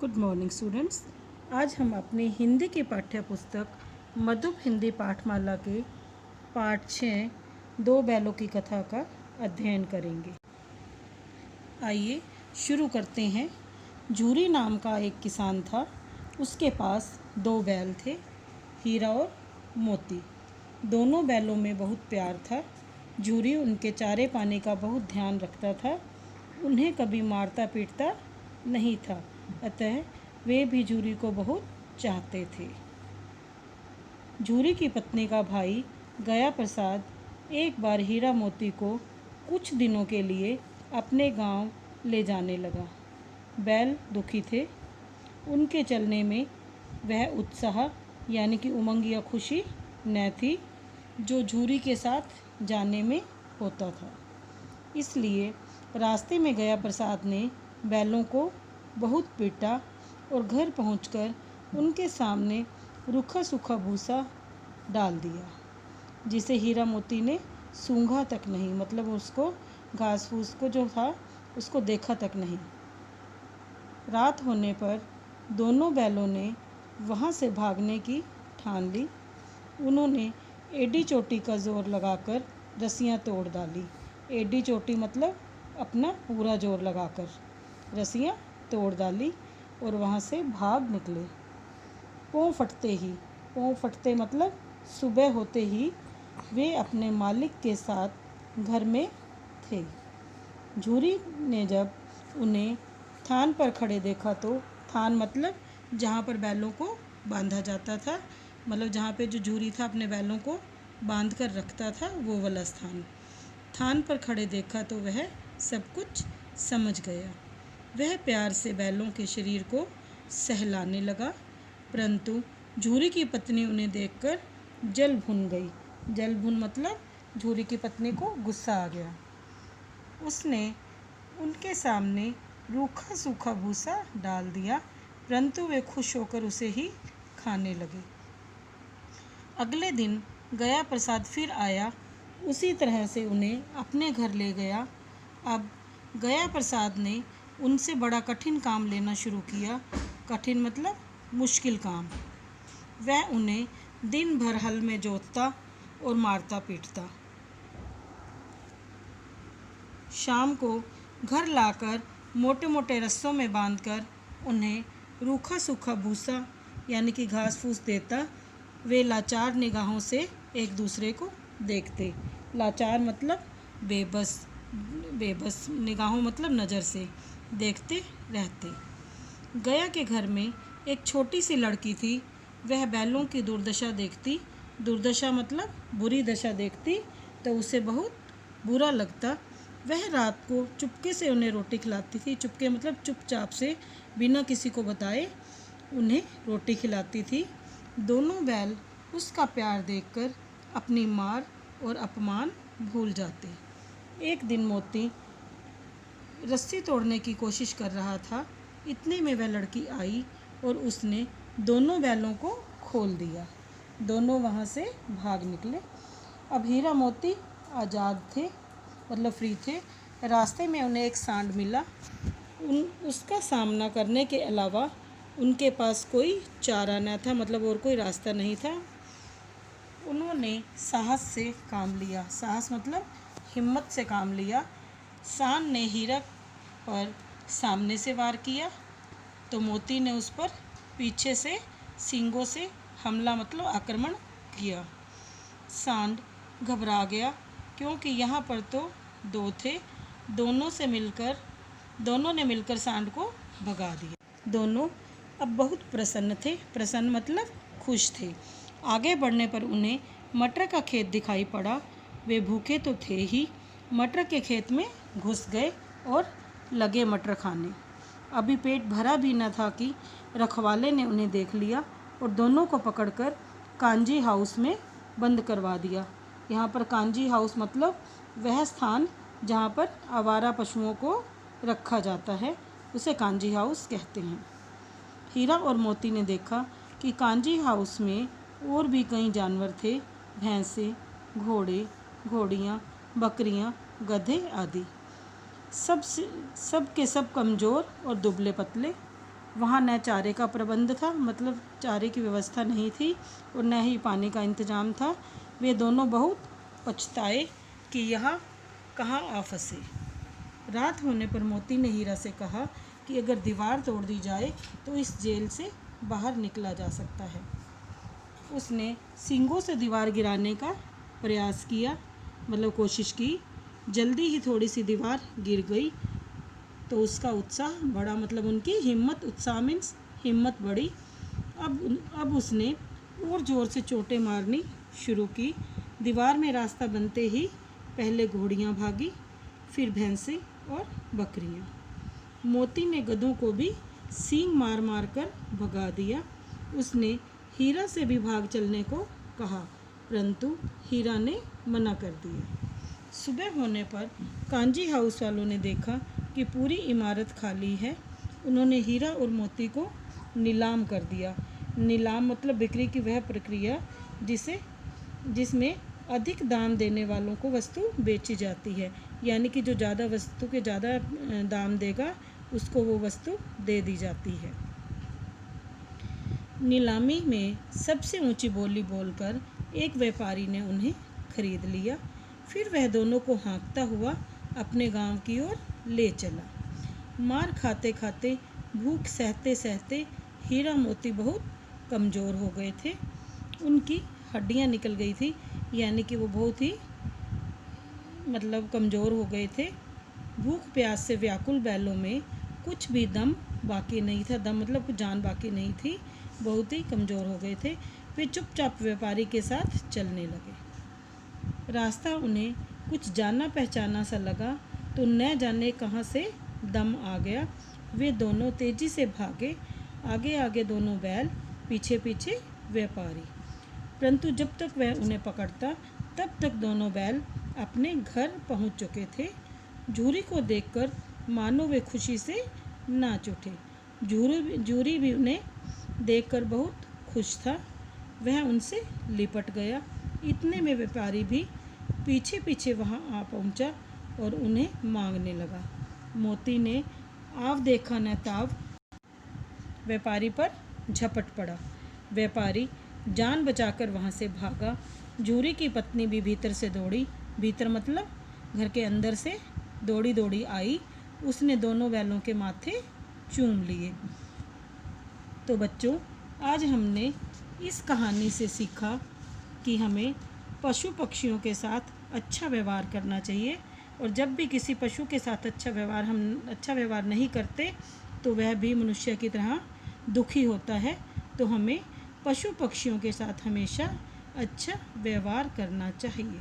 Good morning students. आज हम अपनी हिंदी की पाठ्य पुस्तक मधुप हिंदी पाठमाला के पाठ 6 दो बैलों की कथा का अध्ययन करेंगे। आइए शुरू करते हैं। झूरी नाम का एक किसान था। उसके पास दो बैल थे, हीरा और मोती। दोनों बैलों में बहुत प्यार था। झूरी उनके चारे पाने का बहुत ध्यान रखता था। उन्हें कभी मारता पीटता नहीं था, अतः वे भी झूरी को बहुत चाहते थे। झूरी की पत्नी का भाई गया प्रसाद एक बार हीरा मोती को कुछ दिनों के लिए अपने गांव ले जाने लगा। बैल दुखी थे। उनके चलने में वह उत्साह यानी कि उमंग या खुशी न थी जो झूरी के साथ जाने में होता था। इसलिए रास्ते में गया प्रसाद ने बैलों को बहुत पीटा और घर पहुंचकर उनके सामने रूखा सूखा भूसा डाल दिया, जिसे हीरा मोती ने सूंघा तक नहीं, मतलब उसको घास फूस को जो था उसको देखा तक नहीं। रात होने पर दोनों बैलों ने वहाँ से भागने की ठान ली। उन्होंने एडी चोटी का जोर लगाकर रस्सियाँ तोड़ डाली। एडी चोटी मतलब अपना पूरा जोर लगाकर रस्सियाँ तोड़ डाली और वहाँ से भाग निकले। पाँव फटते मतलब सुबह होते ही वे अपने मालिक के साथ घर में थे। झूरी ने जब उन्हें थान पर खड़े देखा तो थान मतलब जहाँ पर बैलों को बांधा जाता था, मतलब जहाँ पे जो झूरी था अपने बैलों को बांध कर रखता था वो वाला स्थान। थान पर खड़े देखा तो वह सब कुछ समझ गया। वह प्यार से बैलों के शरीर को सहलाने लगा, परंतु झूरी की पत्नी उन्हें देखकर जल भुन गई। जल भुन मतलब झूरी की पत्नी को गुस्सा आ गया। उसने उनके सामने रूखा सूखा भूसा डाल दिया, परंतु वे खुश होकर उसे ही खाने लगे। अगले दिन गया प्रसाद फिर आया, उसी तरह से उन्हें अपने घर ले गया। अब गया प्रसाद ने उनसे बड़ा कठिन काम लेना शुरू किया। कठिन मतलब मुश्किल काम। वह उन्हें दिन भर हल में जोतता और मारता पीटता। शाम को घर लाकर मोटे मोटे रस्सों में बांधकर उन्हें रूखा सूखा भूसा यानी कि घास फूस देता। वे लाचार निगाहों से एक दूसरे को देखते। लाचार मतलब बेबस निगाहों मतलब नज़र से देखते रहते। गया के घर में एक छोटी सी लड़की थी। वह बैलों की दुर्दशा देखती, दुर्दशा मतलब बुरी दशा देखती तो उसे बहुत बुरा लगता। वह रात को चुपके से उन्हें रोटी खिलाती थी। चुपके मतलब चुपचाप से बिना किसी को बताए उन्हें रोटी खिलाती थी। दोनों बैल उसका प्यार देखकर अपनी मार और अपमान भूल जाते। एक दिन मोती रस्सी तोड़ने की कोशिश कर रहा था। इतने में वह लड़की आई और उसने दोनों बैलों को खोल दिया। दोनों वहाँ से भाग निकले। अब हीरा मोती आज़ाद थे, मतलब फ्री थे। रास्ते में उन्हें एक सांड मिला। उसका सामना करने के अलावा उनके पास कोई चारा न था, मतलब और कोई रास्ता नहीं था। उन्होंने साहस से काम लिया। साहस मतलब हिम्मत से काम लिया। सांड ने हीरा पर सामने से वार किया तो मोती ने उस पर पीछे से सींगों से हमला मतलब आक्रमण किया। सांड घबरा गया क्योंकि यहाँ पर तो दो थे। दोनों ने मिलकर सांड को भगा दिया। दोनों अब बहुत प्रसन्न थे। प्रसन्न मतलब खुश थे। आगे बढ़ने पर उन्हें मटर का खेत दिखाई पड़ा। वे भूखे तो थे ही, मटर के खेत में घुस गए और लगे मटर खाने। अभी पेट भरा भी न था कि रखवाले ने उन्हें देख लिया और दोनों को पकड़कर कांजी हाउस में बंद करवा दिया। यहाँ पर कांजी हाउस मतलब वह स्थान जहाँ पर आवारा पशुओं को रखा जाता है, उसे कांजी हाउस कहते हैं। हीरा और मोती ने देखा कि कांजी हाउस में और भी कई जानवर थे, भैंसें, घोड़े, घोड़ियाँ, बकरियाँ, गधे आदि। सब के सब कमज़ोर और दुबले पतले। वहाँ न चारे का प्रबंध था, मतलब चारे की व्यवस्था नहीं थी, और न ही पानी का इंतजाम था। वे दोनों बहुत पछताए कि यहाँ कहाँ आ फंसे। रात होने पर मोती ने हीरा से कहा कि अगर दीवार तोड़ दी जाए तो इस जेल से बाहर निकला जा सकता है। उसने सींगों से दीवार गिराने का प्रयास किया, मतलब कोशिश की। जल्दी ही थोड़ी सी दीवार गिर गई तो उसका उत्साह बढ़ा, मतलब उनकी हिम्मत, उत्साह मीन्स हिम्मत बढ़ी। अब उसने और ज़ोर से चोटें मारनी शुरू की। दीवार में रास्ता बनते ही पहले घोड़ियाँ भागी, फिर भैंसें और बकरियाँ। मोती ने गधों को भी सींग मार मार कर भगा दिया। उसने हीरा से भी भाग चलने को कहा, परंतु हीरा ने मना कर दिया। सुबह होने पर कांजी हाउस वालों ने देखा कि पूरी इमारत खाली है। उन्होंने हीरा और मोती को नीलाम कर दिया। नीलाम मतलब बिक्री की वह प्रक्रिया जिसमें अधिक दाम देने वालों को वस्तु बेची जाती है, यानी कि जो ज़्यादा वस्तु के ज़्यादा दाम देगा उसको वो वस्तु दे दी जाती है। नीलामी में सबसे ऊंची बोली बोलकर एक व्यापारी ने उन्हें खरीद लिया। फिर वह दोनों को हाँकता हुआ अपने गांव की ओर ले चला। मार खाते खाते, भूख सहते सहते हीरा मोती बहुत कमज़ोर हो गए थे। उनकी हड्डियां निकल गई थी, यानी कि वो बहुत ही मतलब कमज़ोर हो गए थे। भूख प्यास से व्याकुल बैलों में कुछ भी दम बाकी नहीं था। दम मतलब कुछ जान बाकी नहीं थी, बहुत ही कमज़ोर हो गए थे। वे चुपचाप व्यापारी के साथ चलने लगे। रास्ता उन्हें कुछ जाना पहचाना सा लगा तो न जाने कहाँ से दम आ गया। वे दोनों तेजी से भागे, आगे आगे दोनों बैल, पीछे पीछे व्यापारी। परंतु जब तक वह उन्हें पकड़ता तब तक दोनों बैल अपने घर पहुंच चुके थे। जूरी को देखकर मानो वे खुशी से नाच उठे। जूरी भी उन्हें देखकर बहुत खुश था। वह उनसे लिपट गया। इतने में व्यापारी भी पीछे पीछे वहां आ पहुंचा और उन्हें मांगने लगा। मोती ने आव देखा न ताव व्यापारी पर झपट पड़ा। व्यापारी जान बचाकर वहां से भागा। जूरी की पत्नी भी भीतर से दौड़ी, भीतर मतलब घर के अंदर से दौड़ी दौड़ी आई। उसने दोनों बैलों के माथे चूम लिए। तो बच्चों, आज हमने इस कहानी से सीखा कि हमें पशु पक्षियों के साथ अच्छा व्यवहार करना चाहिए, और जब भी किसी पशु के साथ हम अच्छा व्यवहार नहीं करते तो वह भी मनुष्य की तरह दुखी होता है। तो हमें पशु पक्षियों के साथ हमेशा अच्छा व्यवहार करना चाहिए।